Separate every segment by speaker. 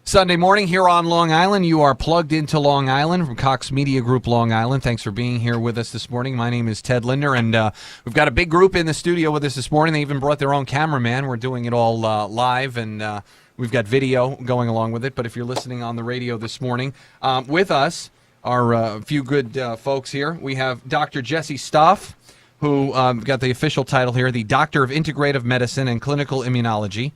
Speaker 1: Sunday morning here on Long Island. You are plugged into Long Island from Cox Media Group Long Island. Thanks for being here with us this morning. My name is Ted Linder, and we've got a big group in the studio with us this morning. They even brought their own cameraman. We're doing it all live, and we've got video going along with it. But if you're listening on the radio this morning, with us are a few good folks here. We have Dr. Jesse Stoff, who got the official title here, the Doctor of Integrative Medicine and Clinical Immunology.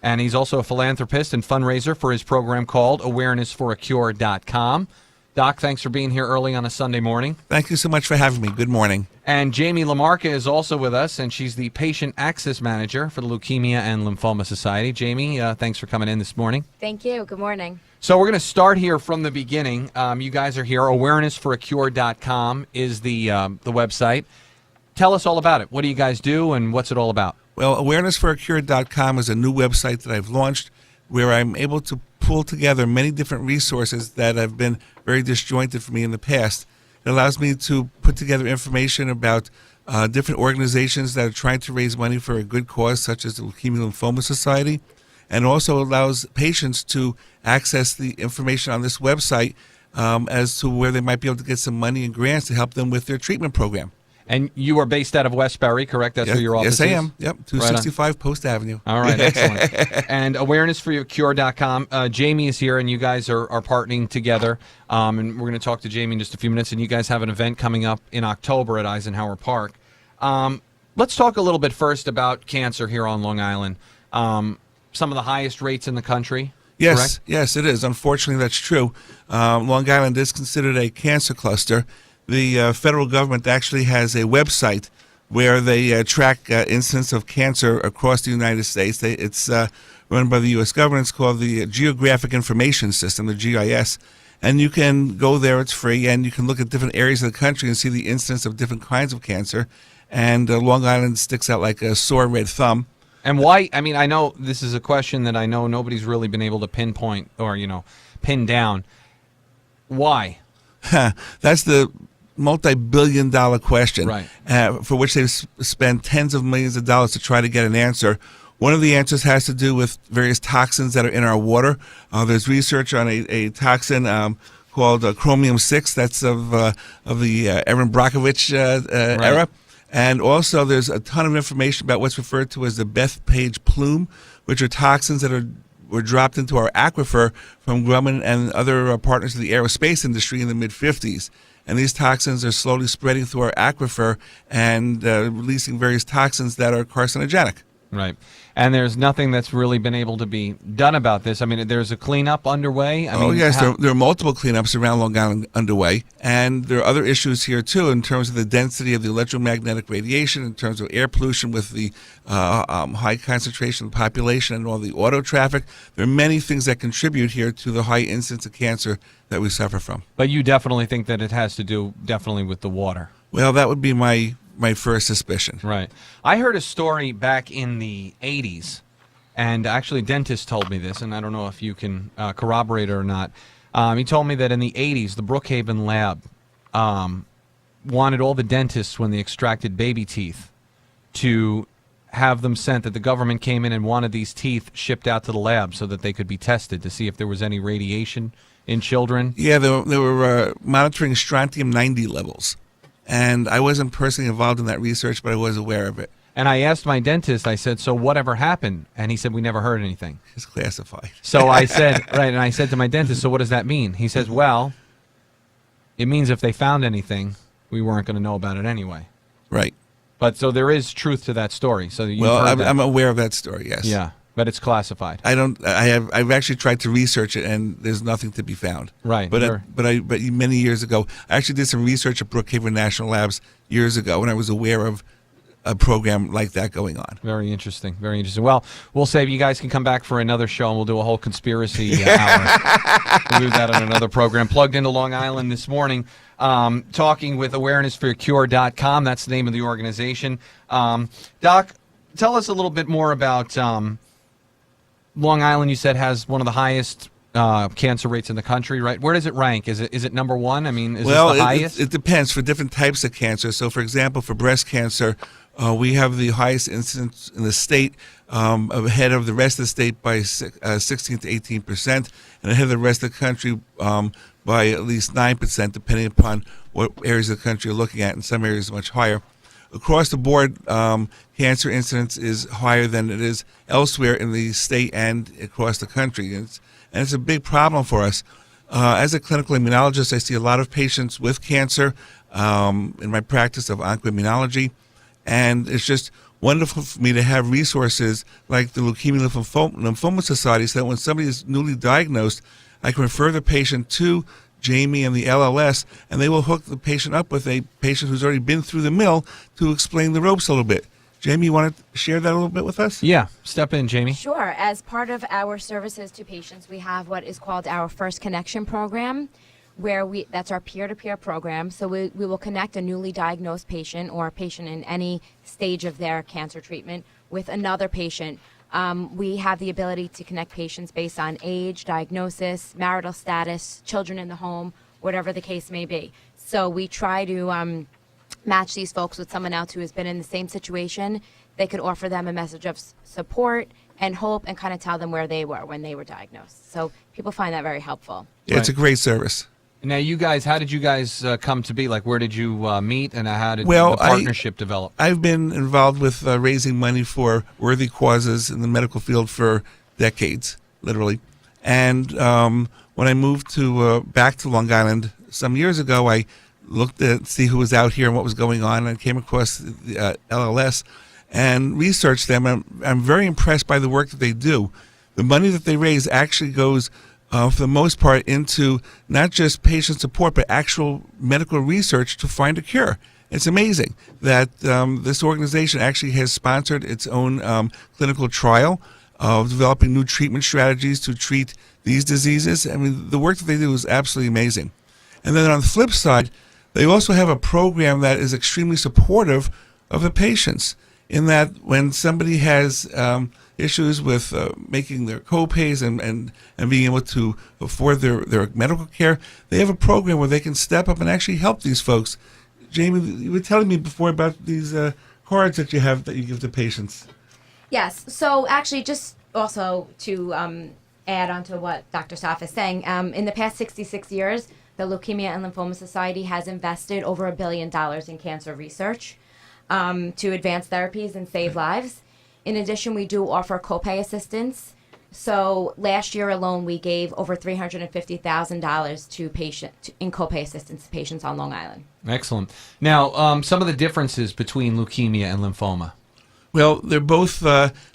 Speaker 1: And he's also a philanthropist and fundraiser for his program called awarenessforacure.com. Doc, thanks for being here early on a Sunday morning.
Speaker 2: Thank you so much for having me. Good morning.
Speaker 1: And Jamie Lamarca is also with us, and she's the Patient Access Manager for the Leukemia and Lymphoma Society. Jamie, thanks for coming in this morning.
Speaker 3: Thank you. Good morning.
Speaker 1: So we're going to start here from the beginning. You guys are here. Awarenessforacure.com is the website. Tell us all about it. What do you guys do, and what's it all about?
Speaker 2: Well, awarenessforacure.com is a new website that I've launched where I'm able to pull together many different resources that have been very disjointed for me in the past. It allows me to put together information about different organizations that are trying to raise money for a good cause, such as the Leukemia and Lymphoma Society, and also allows patients to access the information on this website as to where they might be able to get some money and grants to help them with their treatment program.
Speaker 1: And you are based out of Westbury, correct? That's where your office is?
Speaker 2: Yes, I am. Yep, 265 Post Avenue.
Speaker 1: All right, excellent. And awarenessforcure.com. Jamie is here, and you guys are partnering together. And we're going to talk to Jamie in just a few minutes. And you guys have an event coming up in October at Eisenhower Park. Let's talk a little bit first about cancer here on Long Island. Some of the highest rates in the country.
Speaker 2: Yes,
Speaker 1: correct?
Speaker 2: Yes, it is. Unfortunately, that's true. Long Island is considered a cancer cluster. The federal government actually has a website where they track incidence of cancer across the United States. It's run by the U.S. government. It's called the Geographic Information System, the GIS. And you can go there. It's free. And you can look at different areas of the country and see the incidence of different kinds of cancer. And Long Island sticks out like a sore red thumb.
Speaker 1: And why? I mean, I know this is a question that I know nobody's really been able to pinpoint or, pin down. Why?
Speaker 2: That's the multi-billion-dollar question,
Speaker 1: right.
Speaker 2: For which they've spent tens of millions of dollars to try to get an answer. One of the answers has to do with various toxins that are in our water. There's research on a toxin called chromium-6. That's of the Erin Brockovich era. And also there's a ton of information about what's referred to as the Bethpage plume, which are toxins that were dropped into our aquifer from Grumman and other partners of the aerospace industry in the mid-'50s. And these toxins are slowly spreading through our aquifer and releasing various toxins that are carcinogenic. Right.
Speaker 1: And there's nothing that's really been able to be done about this. I mean, there's a cleanup underway.
Speaker 2: There are multiple cleanups around Long Island underway. And there are other issues here, too, in terms of the density of the electromagnetic radiation, in terms of air pollution with the high concentration of the population and all the auto traffic. There are many things that contribute here to the high incidence of cancer that we suffer from.
Speaker 1: But you definitely think that it has to do with the water.
Speaker 2: Well, that would be my first suspicion.
Speaker 1: Right. I heard a story back in the 80s, and actually a dentist told me this, and I don't know if you can corroborate it or not. He told me that in the 80s, the Brookhaven lab wanted all the dentists, when they extracted baby teeth, to have them sent, that the government came in and wanted these teeth shipped out to the lab so that they could be tested to see if there was any radiation in children.
Speaker 2: Yeah, they were monitoring strontium-90 levels. And I wasn't personally involved in that research, but I was aware of it.
Speaker 1: And I asked my dentist, I said, so whatever happened? And he said, we never heard anything.
Speaker 2: It's classified.
Speaker 1: So I said, right, and I said to my dentist, so what does that mean? He says, well, it means if they found anything, we weren't going to know about it anyway.
Speaker 2: Right.
Speaker 1: But so there is truth to that story. So
Speaker 2: I'm aware of that story, yes.
Speaker 1: Yeah. But it's classified.
Speaker 2: I've actually tried to research it, and there's nothing to be found.
Speaker 1: Right.
Speaker 2: But many years ago, I actually did some research at Brookhaven National Labs years ago, and I was aware of a program like that going on.
Speaker 1: Very interesting. Very interesting. Well, we'll save. You guys can come back for another show, and we'll do a whole conspiracy hour. We'll do that on another program. Plugged into Long Island this morning, talking with awarenessforcure.com. That's the name of the organization. Doc, tell us a little bit more about Long Island. You said has one of the highest cancer rates in the country, right? Where does it rank? Is it number one? I mean, is
Speaker 2: Well,
Speaker 1: this the highest?
Speaker 2: it depends for different types of cancer. So, for example, for breast cancer, we have the highest incidence in the state, ahead of the rest of the state by 16 to 18%, and ahead of the rest of the country by at least 9%, depending upon what areas of the country you're looking at. In some areas, much higher. Across the board, cancer incidence is higher than it is elsewhere in the state and across the country. And it's a big problem for us. As a clinical immunologist, I see a lot of patients with cancer in my practice of oncoimmunology, and it's just wonderful for me to have resources like the Leukemia Lymphoma Society, so that when somebody is newly diagnosed, I can refer the patient to Jamie and the LLS, and they will hook the patient up with a patient who's already been through the mill to explain the ropes a little bit. Jamie, you want to share that a little bit with us?
Speaker 1: Yeah, step in, Jamie.
Speaker 3: Sure. As part of our services to patients, we have what is called our First Connection program, where that's our peer-to-peer program. So we will connect a newly diagnosed patient or a patient in any stage of their cancer treatment with another patient. We have the ability to connect patients based on age, diagnosis, marital status, children in the home, whatever the case may be. So we try to match these folks with someone else who has been in the same situation. They could offer them a message of support and hope and kind of tell them where they were when they were diagnosed. So people find that very helpful.
Speaker 2: Yeah, it's a great service.
Speaker 1: Now, you guys, how did you guys come to be? Like, where did you meet, and how did
Speaker 2: Well,
Speaker 1: the partnership develop?
Speaker 2: I've been involved with raising money for worthy causes in the medical field for decades, literally. And when I moved to back to Long Island some years ago, I looked at see who was out here and what was going on, and came across the LLS and researched them. I'm very impressed by the work that they do. The money that they raise actually goes for the most part into not just patient support, but actual medical research to find a cure. It's amazing that this organization actually has sponsored its own clinical trial of developing new treatment strategies to treat these diseases. I mean, the work that they do is absolutely amazing. And then on the flip side, they also have a program that is extremely supportive of the patients, in that when somebody has issues with making their co-pays and being able to afford their medical care, they have a program where they can step up and actually help these folks. Jamie, you were telling me before about these cards that you have that you give to patients.
Speaker 3: Yes. So actually, just also to add on to what Dr. Saf is saying, in the past 66 years, the Leukemia and Lymphoma Society has invested over $1 billion in cancer research to advance therapies and save lives. In addition, we do offer copay assistance. So last year alone, we gave over $350,000 to in copay assistance to patients on Long Island.
Speaker 1: Excellent. Now, some of the differences between leukemia and lymphoma.
Speaker 2: Well, they're both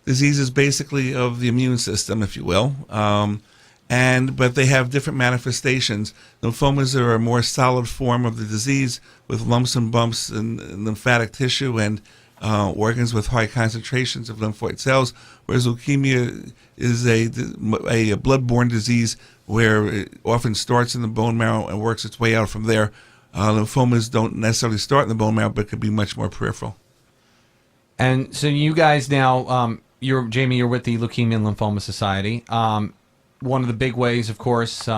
Speaker 2: diseases basically of the immune system, if you will, but they have different manifestations. Lymphomas are a more solid form of the disease with lumps and bumps in lymphatic tissue and organs with high concentrations of lymphoid cells, whereas leukemia is a blood-borne disease where it often starts in the bone marrow and works its way out from there. Lymphomas don't necessarily start in the bone marrow, but could be much more peripheral.
Speaker 1: And so you guys now, Jamie, you're with the Leukemia and Lymphoma Society. One of the big ways, of course,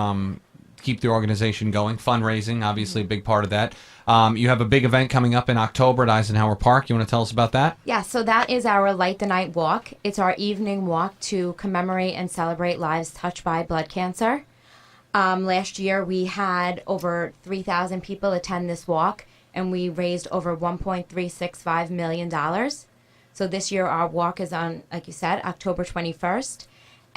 Speaker 1: keep the organization going, fundraising, obviously a big part of that. You have a big event coming up in October at Eisenhower Park. You want to tell us about that?
Speaker 3: Yeah, so that is our Light the Night Walk. It's our evening walk to commemorate and celebrate lives touched by blood cancer. Last year, we had over 3,000 people attend this walk, and we raised over $1.365 million. So this year, our walk is on, like you said, October 21st.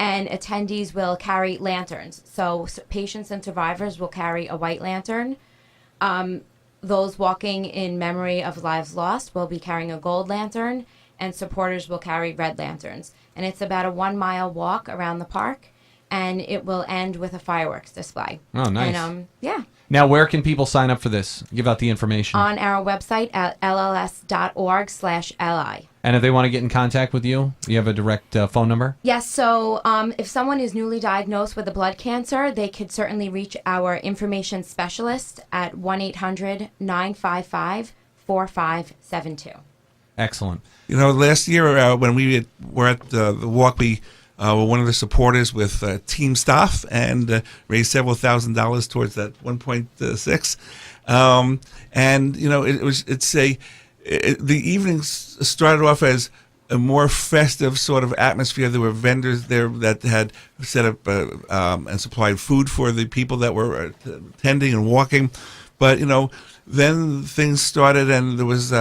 Speaker 3: And attendees will carry lanterns. So patients and survivors will carry a white lantern. Those walking in memory of lives lost will be carrying a gold lantern, and supporters will carry red lanterns. And it's about a 1-mile walk around the park, and it will end with a fireworks display.
Speaker 1: Oh, nice.
Speaker 3: And, yeah.
Speaker 1: Now, where can people sign up for this? Give out the information.
Speaker 3: On our website at lls.org/li.
Speaker 1: And if they want to get in contact with you, you have a direct phone number?
Speaker 3: Yes, so if someone is newly diagnosed with a blood cancer, they could certainly reach our information specialist at 1-800-955-4572.
Speaker 1: Excellent.
Speaker 2: You know, last year when we were at the walk, we were one of the supporters with team staff and raised several $1,000s towards that 1.6. And the evenings started off as a more festive sort of atmosphere. There were vendors there that had set up and supplied food for the people that were attending and walking. But then things started, and there was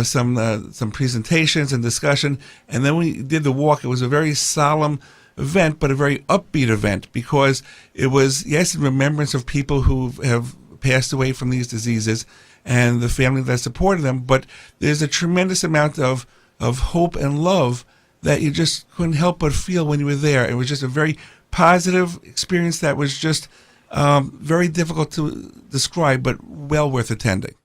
Speaker 2: some presentations and discussion. And then we did the walk. It was a very solemn event, but a very upbeat event, because it was, yes, in remembrance of people who have passed away from these diseases and the family that supported them. But there's a tremendous amount of hope and love that you just couldn't help but feel when you were there. It was just a very positive experience that was just very difficult to describe, but well worth attending.